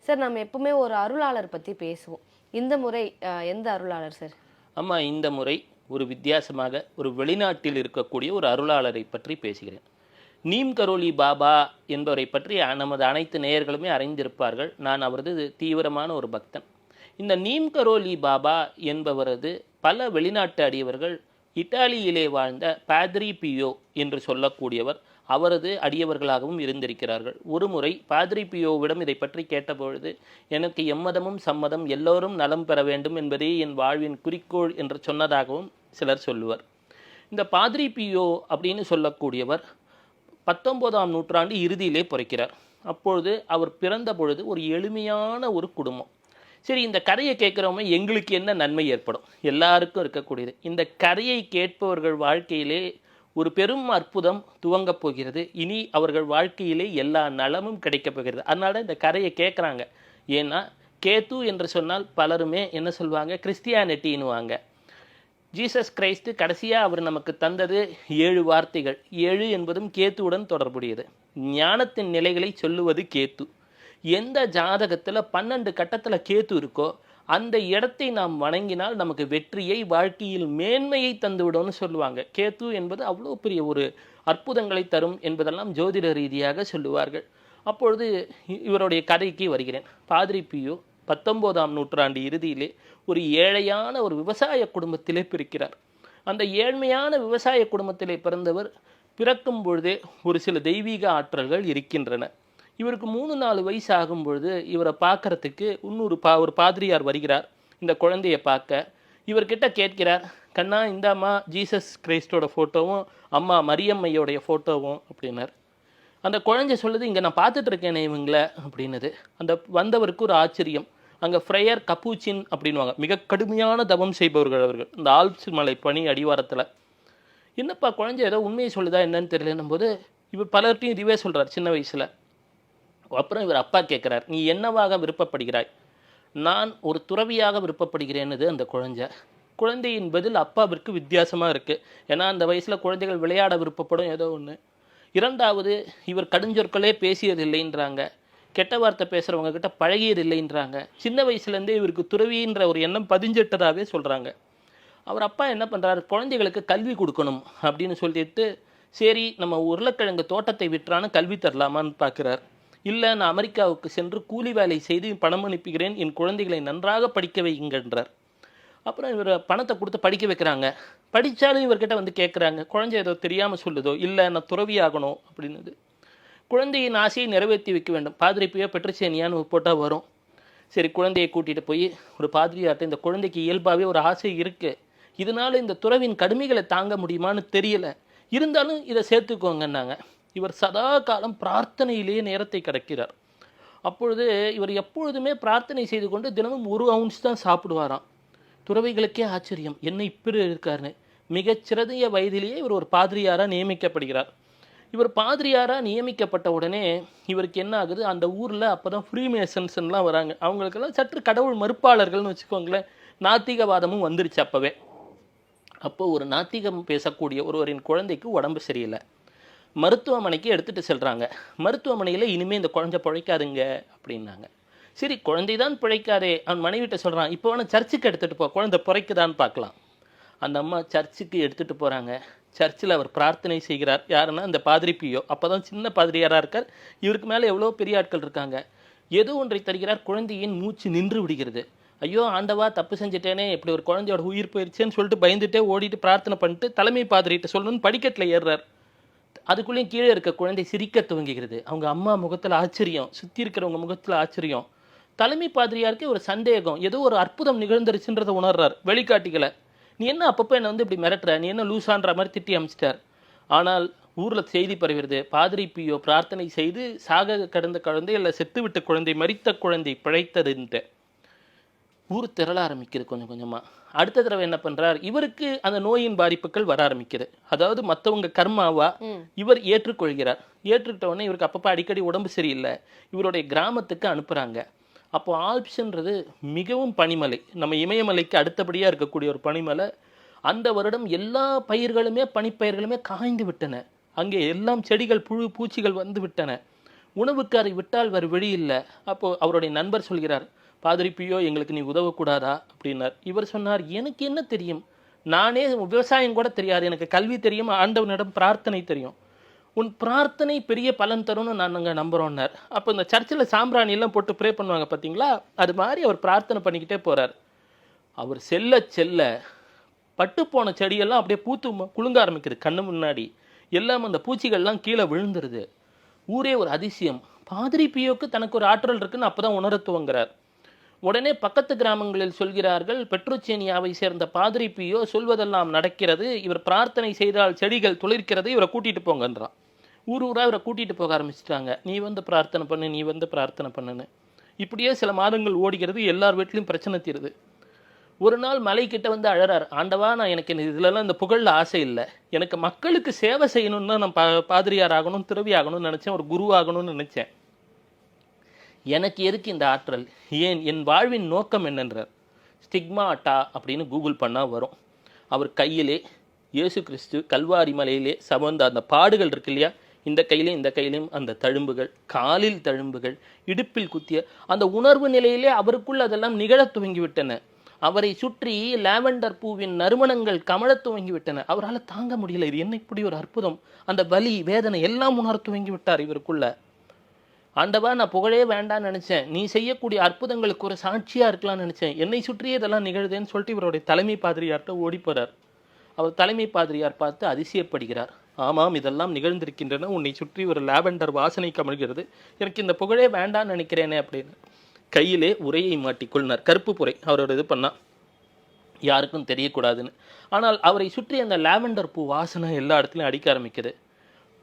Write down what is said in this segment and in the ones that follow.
Sir நம்ம எப்பவுமே ஒரு அருளாளர் பத்தி பேசுவோம். இந்த முறை எந்த அருளாளர் சார்? ஆமா, இந்த முறை ஒரு வித்தியாசமாக ஒரு வெளிநாட்டில் இருக்கக்கூடிய ஒரு அருளாளரை பற்றி பேசுகிறேன். நீம் கரோலி பாபா என்பவரை பற்றி நமது அனைத்து நேயர்களுமே அறிந்திருப்பார்கள். நான் அவரது தீவிரமான ஒரு பக்தன். இந்த நீம் கரோலி பாபா என்பவரது பல வெளிநாட்டு அடியவர்கள் இத்தாலியிலே வாழ்ந்த பாத்ரி பியோ என்று சொல்லக்கூடியவர் அவரது அடியவர்களாகவும் இருந்திருக்கிறார்கள். ஒரு முறை பாத்ரி பியோவிடம் இதை பற்றி கேட்டபொழுது, எனக்கு எம்மதமும் சம்மதம், எல்லோரும் நலம் பெற வேண்டும் என்பதே என் வாழ்வின் குறிக்கோள் என்று சொன்னதாகவும் சிலர் சொல்லுவர். இந்த பாத்ரி பியோ அப்படின்னு சொல்லக்கூடியவர் 19ஆம் நூற்றாண்டு இறுதியிலே பிறக்கிறார். அப்பொழுது அவர் பிறந்த பொழுது ஒரு எளிமையான ஒரு குடும்பம். சரி, இந்த கதையை கேட்குறவங்க எங்களுக்கு என்ன நன்மை ஏற்படும்? எல்லாருக்கும் இருக்கக்கூடியது. இந்த கதையை கேட்பவர்கள் வாழ்க்கையிலே ஒரு பெரும் அற்புதம் துவங்கப் போகிறது. இனி அவர்கள் வாழ்க்கையிலே எல்லா நலமும் கிடைக்கப் போகிறது. அதனால இந்த கதையை கேட்குறாங்க. ஏன்னா கேத்து என்று சொன்னால் பலருமே என்ன சொல்லுவாங்க, கிறிஸ்டியானிட்டின்னுவாங்க. ஜீசஸ் கிரைஸ்து கடைசியாக அவர் நமக்கு தந்தது 7 வார்த்தைகள். 7 என்பதும் கேத்துவுடன் தொடர்புடையது. ஞானத்தின் நிலைகளை சொல்லுவது கேத்து. எந்த ஜாதகத்தில் 12 கட்டத்தில் கேத்து இருக்கோ அந்த இடத்தை நாம் வணங்கினால் நமக்கு வெற்றியை, வாழ்க்கையில் மேன்மையை தந்துவிடும்னு சொல்லுவாங்க. கேத்து என்பது அவ்வளோ பெரிய ஒரு அற்புதங்களை தரும் என்பதெல்லாம் ஜோதிட ரீதியாக சொல்லுவார்கள். அப்பொழுது இவருடைய கதைக்கு வருகிறேன். பாத்ரி பியோ 19ஆம் நூற்றாண்டு இறுதியிலே ஒரு ஏழையான ஒரு விவசாய குடும்பத்திலே பிறக்கிறார். அந்த ஏழ்மையான விவசாய குடும்பத்திலே பிறந்தவர் பிறக்கும் பொழுதே ஒரு சில தெய்வீக ஆற்றல்கள் இருக்கின்றன. இவருக்கு 3-4 வயசு ஆகும் பொழுது இவரை பார்க்கறதுக்கு இன்னொரு ஒரு பாதிரியார் வருகிறார் இந்த குழந்தையை பார்க்க. இவர்கிட்ட கேட்கிறார், கண்ணா இந்தாம்மா ஜீசஸ் கிரைஸ்டோட ஃபோட்டோவும் அம்மா மரியம்மையோடைய ஃபோட்டோவும் அப்படின்னார். அந்த குழந்தை சொல்லுது, இங்கே நான் பார்த்துட்டு இருக்கேனே இவங்கள அப்படின்னது. அந்த வந்தவருக்கு ஒரு ஆச்சரியம். அங்கே ஃப்ரையர் கப்பூச்சின் அப்படின்வாங்க, மிக கடுமையான தவம் செய்பவர்கள் அவர்கள், இந்த ஆல்ப்ஸ் மலை பனி அடிவாரத்தில். என்னப்பா குழந்தை ஏதோ உண்மையை சொல்லுதா என்னன்னு தெரியலன்னும் போது இவர் பலர்ட்டையும் இதுவே சொல்கிறார் சின்ன வயசில். அப்புறம் இவர் அப்பா கேட்குறார், நீ என்னவாக விருப்பப்படுகிறாய்? நான் ஒரு துறவியாக விருப்பப்படுகிறேன்னுது அந்த குழந்தையின் பதில் அப்பாவிற்கு வித்தியாசமாக இருக்குது. ஏன்னா அந்த வயசில் குழந்தைகள் விளையாட விருப்பப்படும் ஏதோ ஒன்று. இரண்டாவது, இவர் கடுஞ்சொற்களே பேசியதில்லைன்றாங்க, கெட்ட வார்த்தை பேசுகிறவங்க கிட்ட பழகியதில்லைன்றாங்க. சின்ன வயசுலேருந்தே இவருக்கு துறவின்ற ஒரு எண்ணம் பதிஞ்சிட்டதாகவே சொல்கிறாங்க. அவர் அப்பா என்ன பண்ணுறாரு, குழந்தைகளுக்கு கல்வி கொடுக்கணும் அப்படின்னு சொல்லிட்டு, சரி நம்ம உருளைக்கிழங்கு தோட்டத்தை விற்றான்னு கல்வி தரலாமான்னு பார்க்குறார். இல்லை, நான் அமெரிக்காவுக்கு சென்று கூலி வேலை செய்து பணம் அனுப்புகிறேன், என் குழந்தைகளை நன்றாக படிக்க வைங்கன்றார். அப்புறம் இவர் பணத்தை கொடுத்து படிக்க வைக்கிறாங்க. படித்தாலும் இவர்கிட்ட வந்து கேட்குறாங்க, குழந்தை ஏதோ தெரியாமல் சொல்லுதோ, இல்லை நான் துறவி ஆகணும் அப்படின்னது. குழந்தையின் ஆசையை நிறைவேற்றி வைக்க வேண்டும். பாதிரி பியோ பெட்ரிசேனியான்னு போட்டால் வரும். சரி, குழந்தையை கூட்டிகிட்டு போய் ஒரு பாதிரியார்ட்ட, இந்த குழந்தைக்கு இயல்பாகவே ஒரு ஆசை இருக்குது, இதனால் இந்த துறவின் கடுமைகளை தாங்க முடியுமான்னு தெரியல, இருந்தாலும் இதை சேர்த்துக்கோங்கன்னாங்க. இவர் சதா காலம் பிரார்த்தனையிலேயே நேரத்தை கடக்கிறார். அப்பொழுது இவர் எப்பொழுதுமே பிரார்த்தனை செய்து கொண்டு தினமும் 1 அவுன்ஸ் தான் சாப்பிடுவாராம். துறவிகளுக்கே ஆச்சரியம், என்ன இப்படி இருக்காருன்னு. மிகச்சிறந்த வயதிலேயே இவர் ஒரு பாதிரியாராக நியமிக்கப்படுகிறார். இவர் பாதிரியாராக நியமிக்கப்பட்ட உடனே இவருக்கு என்ன ஆகுது, அந்த ஊரில் அப்போ தான் ஃப்ரீமேசன்ஸ்லாம் வராங்க. அவங்களுக்கெல்லாம் சற்று கடவுள் மறுப்பாளர்கள்னு வச்சுக்கோங்களேன். நாத்திகவாதமும் வந்துருச்சு அப்போவே. அப்போ ஒரு நாத்திகம் பேசக்கூடிய ஒருவரின் குழந்தைக்கு உடம்பு சரியில்லை. மருத்துவமனைக்கு எடுத்துகிட்டு செல்கிறாங்க. மருத்துவமனையில் இனிமேல் இந்த குழந்தை பிழைக்காதுங்க அப்படின்னாங்க. சரி, குழந்தை தான் பிழைக்காதே, அவன் மனைவிட்ட சொல்கிறான், இப்போ வேணால் சர்ச்சுக்கு எடுத்துகிட்டு போ, குழந்தை பிழைக்குதான்னு பார்க்கலாம். அந்த அம்மா சர்ச்சுக்கு எடுத்துகிட்டு போகிறாங்க. சர்ச்சில் அவர் பிரார்த்தனை செய்கிறார். யாருன்னா அந்த பாதிரி பியோ. அப்போ தான் சின்ன பாதிரியாராக இருக்கார். இவருக்கு மேலே எவ்வளோ பெரிய ஆட்கள் இருக்காங்க. ஏதோ ஒன்றை தருகிறார். குழந்தையின் மூச்சு நின்று விடுகிறது. ஐயோ ஆண்டவா, தப்பு செஞ்சுட்டேனே, இப்படி ஒரு குழந்தையோட உயிர் போயிடுச்சேன்னு சொல்லிட்டு பயந்துட்டே ஓடிட்டு பிரார்த்தனை பண்ணிட்டு தலைமை பாதிரிகிட்ட சொல்லணும்னு படிக்கட்டில் ஏறுறார். அதுக்குள்ளேயும் கீழே இருக்க குழந்தை சிரிக்க துவங்குகிறது. அவங்க அம்மா முகத்தில் ஆச்சரியம், சுற்றி இருக்கிறவங்க முகத்தில் ஆச்சரியம். தலைமை பாதிரியாருக்கு ஒரு சந்தேகம், ஏதோ ஒரு அற்புதம் நிகழ்ந்துருச்சுன்றதை உணர்றார். வெளிக்காட்டிகளை, நீ என்ன அப்பப்போ என்னை வந்து இப்படி மிரட்டுற, நீ என்ன லூசான்ற மாதிரி திட்டி அமைச்சிட்டார். ஆனால் ஊரில் செய்தி பரவுகிறது, பாதிரி பியோ பிரார்த்தனை செய்து சாக கடந்த குழந்தை இல்லை செத்துவிட்ட குழந்தை, மரித்த குழந்தை பிழைத்ததுன்ட்டு. ஊர் திரள ஆரம்பிக்குது கொஞ்சம் கொஞ்சமாக. அடுத்த தடவை என்ன பண்ணுறார், இவருக்கு அந்த நோயின் பாதிப்புகள் வர ஆரம்பிக்குது. அதாவது மற்றவங்க கர்மாவா இவர் ஏற்றுக்கொள்கிறார். ஏற்றுக்கிட்ட உடனே இவருக்கு அப்பப்போ அடிக்கடி உடம்பு சரியில்லை. இவருடைய கிராமத்துக்கு அனுப்புகிறாங்க. அப்போ ஆல்ப்ஸ்ன்றது மிகவும் பனிமலை, நம்ம இமயமலைக்கு அடுத்தபடியாக இருக்கக்கூடிய ஒரு பனிமலை. அந்த வருடம் எல்லா பயிர்களுமே பனிப்பயிர்களுமே காய்ந்து விட்டன. அங்கே எல்லாம் செடிகள் புழு பூச்சிகள் வந்து விட்டன. உணவுக்காரை விட்டால் வேறு வழி இல்லை. அப்போது அவருடைய நண்பர் சொல்கிறார், பாதிரி பியோ எங்களுக்கு நீ உதவக்கூடாதா அப்படின்னார். இவர் சொன்னார், எனக்கு என்ன தெரியும், நானே விவசாயம் கூட தெரியாது, எனக்கு கல்வி தெரியும், ஆண்டவனிடம் பிரார்த்தனை தெரியும், உன் பிரார்த்தனை பெரிய பலன் தரும்னு நாங்கள் நம்புகிறோன்னார். அப்போ இந்த சர்ச்சில் சாம்பிராணி எல்லாம் போட்டு ப்ரே பண்ணுவாங்க பார்த்தீங்களா, அது மாதிரி அவர் பிரார்த்தனை பண்ணிக்கிட்டே போகிறார். அவர் செல்ல செல்ல பட்டுப்போன செடியெல்லாம் அப்படியே பூத்து குலுங்க ஆரம்பிக்குது கண்ணு முன்னாடி. எல்லாம் அந்த பூச்சிகள்லாம் கீழே விழுந்துருது. ஊரே ஒரு அதிசயம். பாதிரி பியோக்கு தனக்கு ஒரு ஆற்றல் இருக்குன்னு அப்பதான் உணர துவங்குறார். உடனே பக்கத்து கிராமங்களில் சொல்கிறார்கள், பெட்ரோச்சேனியாவை சேர்ந்த பாதிரி பியோ சொல்வதெல்லாம் நடக்கிறது, இவர் பிரார்த்தனை செய்தால் செடிகள் துளிர்க்கிறது, இவரை கூட்டிட்டு போங்கன்றான். ஊர் ஊரா இவரை கூட்டிட்டு போக ஆரம்பிச்சிட்டாங்க. நீ வந்து பிரார்த்தனை பண்ணு, நீ வந்து பிரார்த்தனை பண்ணுன்னு. இப்படியே சில மாதங்கள் ஓடுகிறது. எல்லார் வீட்லையும் பிரச்சனை தீருது. ஒரு நாள் மலை கிட்ட வந்து அழறார், ஆண்டவா நான் எனக்கு இதுலலாம் இந்த புகழில் ஆசை இல்லை, எனக்கு மக்களுக்கு சேவை செய்யணும்னு நான் பாதிரியார் ஆகணும், துறவி ஆகணும்னு நினச்சேன், ஒரு குரு ஆகணும்னு நினச்சேன், எனக்கு எதுக்கு இந்த ஆற்றல், ஏன் என் வாழ்வின் நோக்கம் என்னன்றார். ஸ்டிக்மாட்டா அப்படின்னு கூகுள் பண்ணால் வரும். அவர் கையிலே இயேசு கிறிஸ்து கல்வாரி மலையிலே சமந்த அந்த பாடுகள் இருக்கு இல்லையா, இந்த கையிலையும் இந்த கையிலையும் அந்த தழும்புகள், காலில் தழும்புகள், இடுப்பில் குத்திய அந்த உணர்வு நிலையிலே அவருக்குள் அதெல்லாம் நிகழத் துவங்கிவிட்டன. அவரை சுற்றி லாவெண்டர் பூவின் நறுமணங்கள் கமழத் துவங்கிவிட்டன. அவரால் தாங்க முடியல, இது என்ன இப்படி ஒரு அற்புதம், அந்த வலி வேதனை எல்லாம் உணர துவங்கி விட்டார் இவருக்குள்ள. ஆண்டவா நான் புகழே வேண்டான்னு நினைச்சேன், நீ செய்யக்கூடிய அற்புதங்களுக்கு ஒரு சாட்சியா இருக்கலாம்னு நினைச்சேன், என்னை சுற்றியே இதெல்லாம் நிகழுதுன்னு சொல்லிட்டு இவருடைய தலைமை பாதிரியார்கிட்ட ஓடி போறார். அவர் தலைமை பாதிரியார் பார்த்து அதிசயப்படுகிறார். ஆமாம், இதெல்லாம் நிகழ்ந்திருக்கின்றன, உன்னை சுற்றி ஒரு லாவெண்டர் வாசனை கமழ்கிறது, எனக்கு இந்த புகழே வேண்டான்னு நினைக்கிறேனே அப்படின்னு கையிலே உரையை மாட்டிக்கொள்னார். கருப்பு புரை அவரோட இது பண்ணா யாருக்கும் தெரியக்கூடாதுன்னு. ஆனால் அவரை சுற்றி அந்த லாவெண்டர் பூ வாசனை எல்லா இடத்துலையும் அடிக்க ஆரம்பிக்குது.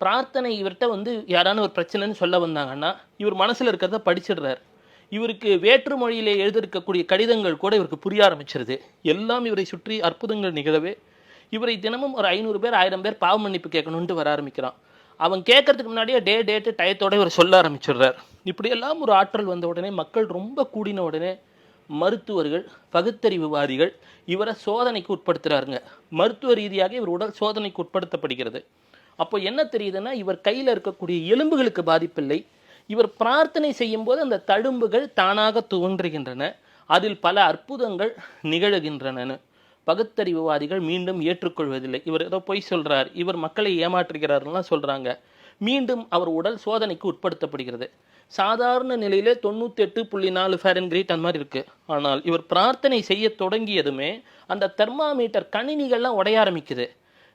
பிரார்த்தனை இவர்கிட்ட வந்து யாரான ஒரு பிரச்சனைன்னு சொல்ல வந்தாங்கன்னா இவர் மனசில் இருக்கிறத படிச்சிடுறார். இவருக்கு வேற்று மொழியிலே எழுதியிருக்கக்கூடிய கடிதங்கள் கூட இவருக்கு புரிய ஆரம்பிச்சிருது. எல்லாம் இவரை சுற்றி அற்புதங்கள் நிகழவே இவரை தினமும் ஒரு 500 பேர் 1000 பேர் பாவ மன்னிப்பு கேட்கணுன்ட்டு வர ஆரம்பிக்கிறான். அவன் கேட்கறதுக்கு முன்னாடியே டேட்டு டயத்தோட இவர் சொல்ல ஆரம்பிச்சிடுறார். இப்படியெல்லாம் ஒரு ஆற்றல் வந்த உடனே, மக்கள் ரொம்ப கூடின உடனே மருத்துவர்கள் பகுத்தறிவுவாதிகள் இவரை சோதனைக்கு உட்படுத்துறாருங்க. மருத்துவ ரீதியாக இவர் உடல் சோதனைக்கு உட்படுத்தப்படுகிறது. அப்போ என்ன தெரியுதுன்னா, இவர் கையில் இருக்கக்கூடிய எலும்புகளுக்கு பாதிப்பில்லை, இவர் பிரார்த்தனை செய்யும் போது அந்த தழும்புகள் தானாக தோன்றுகின்றன, அதில் பல அற்புதங்கள் நிகழுகின்றன. பகுத்தறிவுவாதிகள் மீண்டும் ஏற்றுக்கொள்வதில்லை. இவர் ஏதோ பொய் சொல்றார், இவர் மக்களை ஏமாற்றுகிறார்லாம் சொல்றாங்க. மீண்டும் அவர் உடல் சோதனைக்கு உட்படுத்தப்படுகிறது. சாதாரண நிலையிலே 98.4 ஃபாரன்ஹீட் அந்த மாதிரி இருக்கு. ஆனால் இவர் பிரார்த்தனை செய்ய தொடங்கியதுமே அந்த தெர்மாமீட்டர் கணினிகள்லாம் உடைய ஆரம்பிக்குது.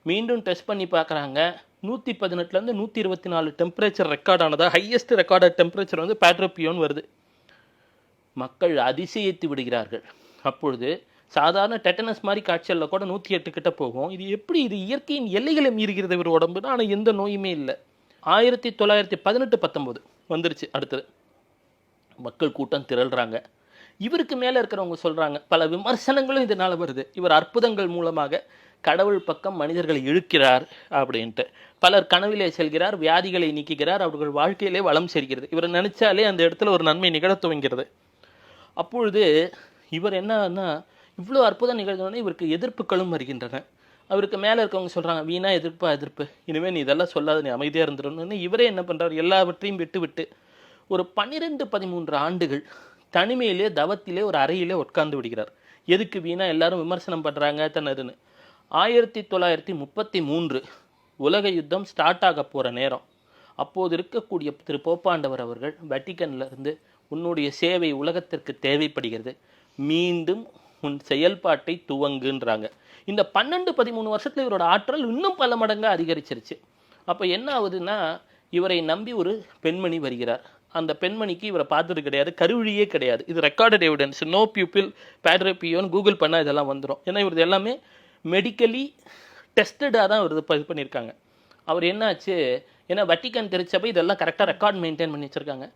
மீண்டும் டெஸ்ட் பண்ணி பார்க்குறாங்க. 118லேருந்து 124 டெம்பரேச்சர் ரெக்கார்ட் ஆனதா, ஹையஸ்ட் ரெக்கார்டட் டெம்பரேச்சர் வந்து பாட்ரோபியோன்னு வருது. மக்கள் அதிசயித்து விடுகிறார்கள். அப்பொழுது சாதாரண டெட்டனஸ் மாதிரி காய்ச்சலில் கூட 108 கிட்ட போகும். இது எப்படி, இது இயற்கையின் எல்லைகளை மீறுகிறது இவர் உடம்புனா. ஆனால் எந்த நோயுமே இல்லை. 1918-19 வந்துருச்சு. அடுத்தது மக்கள் கூட்டம் திரள்றாங்க. இவருக்கு மேலே இருக்கிறவங்க சொல்கிறாங்க, பல விமர்சனங்களும் இதனால் வருது, இவர் அற்புதங்கள் மூலமாக கடவுள் பக்கம் மனிதர்களை இழுக்கிறார் அப்படின்ட்டு. பலர் கனவிலே செல்கிறார், வியாதிகளை நீக்குகிறார், அவர்கள் வாழ்க்கையிலே வளம் சேர்க்கிறது. இவர் நினைச்சாலே அந்த இடத்துல ஒரு நன்மை நிகழ துவங்கிறது. அப்பொழுது இவர் என்னன்னா, இவ்வளோ அற்புதம் நிகழ்ந்தோடனே இவருக்கு எதிர்ப்புகளும் வருகின்றன. அவருக்கு மேலே இருக்கவங்க சொல்கிறாங்க, வீணா எதிர்ப்பு, இனிமேல் நீ இதெல்லாம் சொல்லாத, நீ அமைதியாக இருந்துடணும்னு. இவரே என்ன பண்ணுறார், எல்லாவற்றையும் விட்டு ஒரு 12-13 ஆண்டுகள் தனிமையிலே தவத்திலே ஒரு அறையிலே உட்கார்ந்து விடுகிறார். எதுக்கு, வீணா எல்லாரும் விமர்சனம் பண்ணுறாங்க தன்னதுன்னு. 1933 உலக யுத்தம் ஸ்டார்ட் ஆக போகிற நேரம். அப்போது இருக்கக்கூடிய திரு போப்பாண்டவர் அவர்கள் வட்டிக்கன்ல இருந்து, உன்னுடைய சேவை உலகத்திற்கு தேவைப்படுகிறது, மீண்டும் உன் செயல்பாட்டை துவங்குன்றாங்க. இந்த 12-13 வருஷத்துல இவரோட ஆற்றல் இன்னும் பல மடங்கு அதிகரிச்சிருச்சு. அப்போ என்ன ஆகுதுன்னா, இவரை நம்பி ஒரு பெண்மணி வருகிறார். அந்த பெண்மணிக்கு இவரை பார்த்தது கிடையாது, கருவிழியே கிடையாது. இது ரெக்கார்டட் எவிடன்ஸ். நோ பியூப்பிள் பேட்ரோபியோன்னு கூகுள் பண்ணால் இதெல்லாம் வந்துடும். ஏன்னா இவரது எல்லாமே மெடிக்கலி டெஸ்டடாக தான் இவர் இது பண்ணியிருக்காங்க. அவர் என்னாச்சு, ஏன்னா வட்டிக்கன் திருச்சபை இதெல்லாம் கரெக்டாக ரெக்கார்ட் மெயின்டைன் பண்ணி வச்சுருக்காங்க.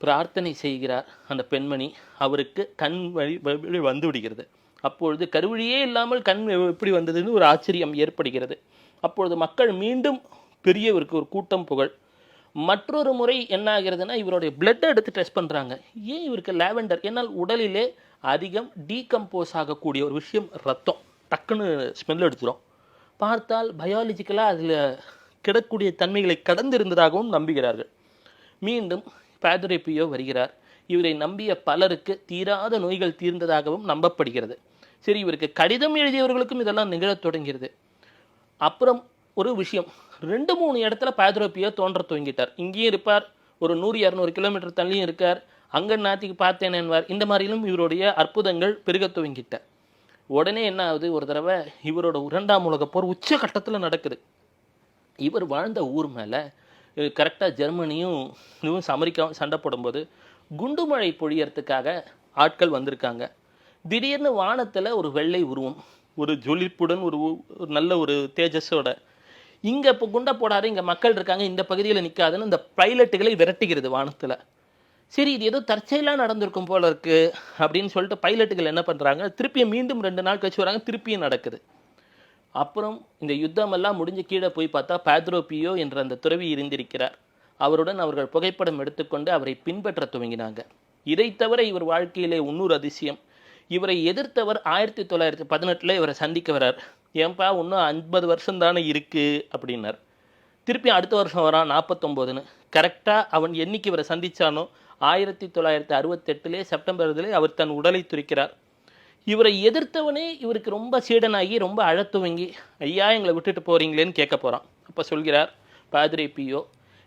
பிரார்த்தனை செய்கிறார் அந்த பெண்மணி, அவருக்கு கண் வழி வந்து விடுகிறது. அப்பொழுது கருவழியே இல்லாமல் கண் எப்படி வந்ததுன்னு ஒரு ஆச்சரியம் ஏற்படுகிறது. அப்பொழுது மக்கள் மீண்டும் பெரியவருக்கு ஒரு கூட்டம் புகழ். மற்றொரு முறை என்ன ஆகிறதுனா, இவருடைய பிளட்டை எடுத்து டெஸ்ட் பண்ணுறாங்க. ஏன் இவருக்கு லாவெண்டர், என்னால் உடலிலே அதிகம் டீகம்போஸ் ஆகக்கூடிய ஒரு விஷயம் ரத்தம், டக்குன்னு ஸ்மெல் எடுத்துரும். பார்த்தால் பயாலஜிக்கலாக அதில் கிடக்கூடிய தன்மைகளை கடந்து இருந்ததாகவும் நம்புகிறார்கள். மீண்டும் பாதுரே பியோ வருகிறார். இவரை நம்பிய பலருக்கு தீராத நோய்கள் தீர்ந்ததாகவும் நம்பப்படுகிறது. சரி, இவருக்கு கடிதம் எழுதியவர்களுக்கும் இதெல்லாம் நிகழத் தொடங்கிறது. அப்புறம் ஒரு விஷயம், 2-3 இடத்துல பாதுரே பியோ தோன்ற துவங்கிட்டார். இங்கேயும் இருப்பார், ஒரு 100-200 கிலோமீட்டர் தள்ளியும் இருக்கார், அங்க நாத்திக்கு பார்த்தேன் என்பார். இந்த மாதிரிலும் இவருடைய அற்புதங்கள் பெருக துவங்கிட்ட. உடனே என்ன ஆகுது, ஒரு தடவை இவரோட 2ஆம் உலகப் போர் உச்ச கட்டத்தில் நடக்குது. இவர் வாழ்ந்த ஊர் மேலே கரெக்டாக ஜெர்மனியும் இதுவும் அமெரிக்காவும் சண்டை போடும்போது குண்டுமழை பொழியறதுக்காக ஆட்கள் வந்திருக்காங்க. திடீர்னு வானத்தில் ஒரு வெள்ளை உருவம், ஒரு ஜொலிப்புடன், ஒரு நல்ல ஒரு தேஜஸோட, இங்கே இப்போ குண்டை போடாது, இங்கே மக்கள் இருக்காங்க, இந்த பகுதியில் நிற்காதுன்னு இந்த பைலட்டுகளை விரட்டுகிறது வானத்தில். சரி, இது ஏதோ தற்செயலாக நடந்திருக்கும் போல இருக்கு அப்படின்னு சொல்லிட்டு பைலட்டுகள் என்ன பண்ணுறாங்க, திருப்பியும் மீண்டும் 2 நாள் கழிச்சு வராங்க, திருப்பியும் நடக்குது. அப்புறம் இந்த யுத்தமெல்லாம் முடிஞ்சு கீழே போய் பார்த்தா பாதுரே பியோ என்ற அந்த துறவி இருந்திருக்கிறார். அவருடன் அவர்கள் புகைப்படம் எடுத்துக்கொண்டு அவரை பின்பற்ற துவங்கினாங்க. இதை தவிர இவர் வாழ்க்கையிலே இன்னொரு அதிசயம், இவரை எதிர்த்தவர் 1918 இவரை சந்திக்க வர்றார். ஏன்பா இன்னும் 50 வருஷம் தானே இருக்கு அப்படின்னார். திருப்பி அடுத்த வருஷம் வரான் 49ன்னு. கரெக்டாக அவன் என்னைக்கு இவரை சந்திச்சானோ 1968 செப்டம்பரிலே அவர் தன் உடலை துறக்கிறார். இவரை எதிர்த்தவனே இவருக்கு ரொம்ப சீடனாகி ரொம்ப அழத்துவங்கி, ஐயா எங்களை விட்டுட்டு போறீங்களேன்னு கேட்க போகிறான். அப்போ சொல்கிறார் பாதுரே பியோ,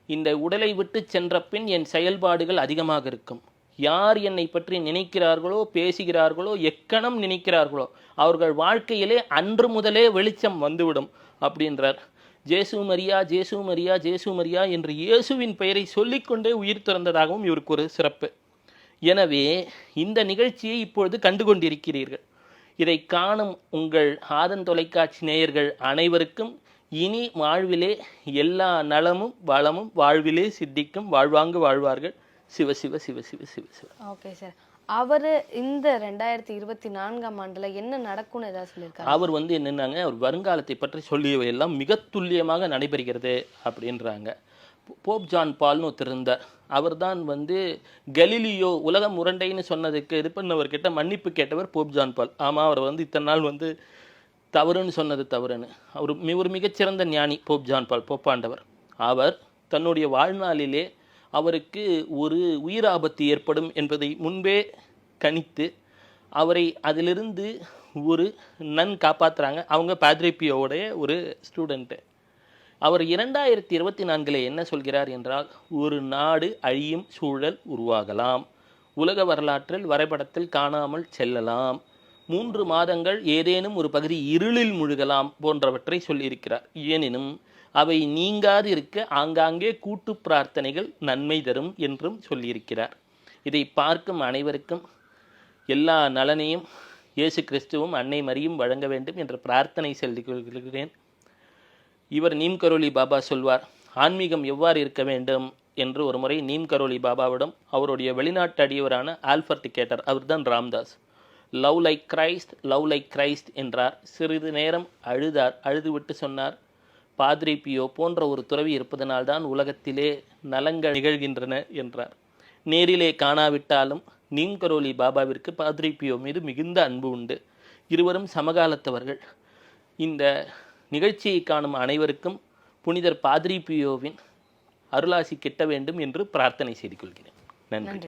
இந்த உடலை விட்டு சென்ற பின் என் செயல்பாடுகள் அதிகமாக இருக்கும். யார் என்னை பற்றி நினைக்கிறார்களோ, பேசுகிறார்களோ, எக்கணம் நினைக்கிறார்களோ, அவர்கள் வாழ்க்கையிலே அன்று முதலே வெளிச்சம் வந்துவிடும் அப்படின்றார். ஜேசு மரியா, ஜேசு மரியா, ஜேசு மரியா என்று இயேசுவின் பெயரை சொல்லிக்கொண்டே உயிர் துறந்ததாகவும் இவருக்கு ஒரு சிறப்பு. எனவே இந்த நிகழ்ச்சியை இப்பொழுது கண்டுகொண்டிருக்கிறீர்கள். இதை காணும் உங்கள் ஆதன் தொலைக்காட்சி நேயர்கள் அனைவருக்கும் இனி வாழ்விலே எல்லா நலமும் வளமும் வாழ்விலே சித்திக்கும், வாழ்வாங்கு வாழ்வார்கள். சிவ சிவ சிவ சிவ சிவ சிவ. ஓகே சார், அவரு இந்த 2024ஆம் ஆண்டுல என்ன நடக்கும்னு ஏதாவது சொல்லியிருக்காரு? அவர் என்னன்னாங்க, அவர் வருங்காலத்தை பற்றி சொல்லியவை எல்லாம் மிக துல்லியமாக நடைபெறுகிறது அப்படின்றாங்க. போப் ஜான் பால்னு ஒருத்தர் இருந்தார். அவர் தான் கலீலியோ உலகம் உருண்டைன்னு சொன்னதுக்கு இது பண்ணவர்கிட்ட மன்னிப்பு கேட்டவர் போப் ஜான் பால். ஆமாம், அவர் இத்தனை நாள் தவறுன்னு சொன்னது தவறுன்னு. அவர் ஒரு மிகச்சிறந்த ஞானி போப் ஜான் பால், போப்பாண்டவர். அவர் தன்னுடைய வாழ்நாளிலே அவருக்கு ஒரு உயிர் ஆபத்து ஏற்படும் என்பதை முன்பே கணித்து அவரை அதிலிருந்து ஒரு நன் காப்பாற்றுறாங்க. அவங்க பாதுரே பியோவுடைய ஒரு ஸ்டூடெண்ட்டு. அவர் 2024 என்ன சொல்கிறார் என்றால், ஒரு நாடு அழியும் சூழல் உருவாகலாம், உலக வரலாற்றில் வரைபடத்தில் காணாமல் செல்லலாம், 3 மாதங்கள் ஏதேனும் ஒரு பகுதி இருளில் முழுகலாம் போன்றவற்றை சொல்லியிருக்கிறார். எனினும் அவை நீங்காது இருக்க ஆங்காங்கே கூட்டு பிரார்த்தனைகள் நன்மை தரும் என்றும் சொல்லியிருக்கிறார். இதை பார்க்கும் அனைவருக்கும் எல்லா நலனையும் இயேசு கிறிஸ்துவும் அன்னை மரியும் வழங்க வேண்டும் என்ற பிரார்த்தனை சொல்லிக் கொள்கிறேன். இவர் நீம் கரோலி பாபா சொல்வார், ஆன்மீகம் எவ்வாறு இருக்க வேண்டும் என்று ஒரு முறை நீம் கரோலி பாபாவிடம் அவருடைய வெளிநாட்டு அடியவரான ஆல்பர்ட் கேட்டார். அவர்தான் Ramdas. Love like Christ, love like Christ என்றார். சிறிது நேரம் அழுதார். அழுதுவிட்டு சொன்னார், பாதுரே பியோ போன்ற ஒரு துறவி இருப்பதனால்தான் உலகத்திலே நலங்கள் நிகழ்கின்றன என்றார். நேரிலே காணாவிட்டாலும் நீம் கரோலி பாபாவிற்கு பாதுரே பியோ மீது மிகுந்த அன்பு உண்டு. இருவரும் சமகாலத்தவர்கள். இந்த நிகழ்ச்சியை காணும் அனைவருக்கும் புனிதர் பாதுரே பியோவின் அருளாசி கிட்ட வேண்டும் என்று பிரார்த்தனை செய்து கொள்கிறேன். நன்றி.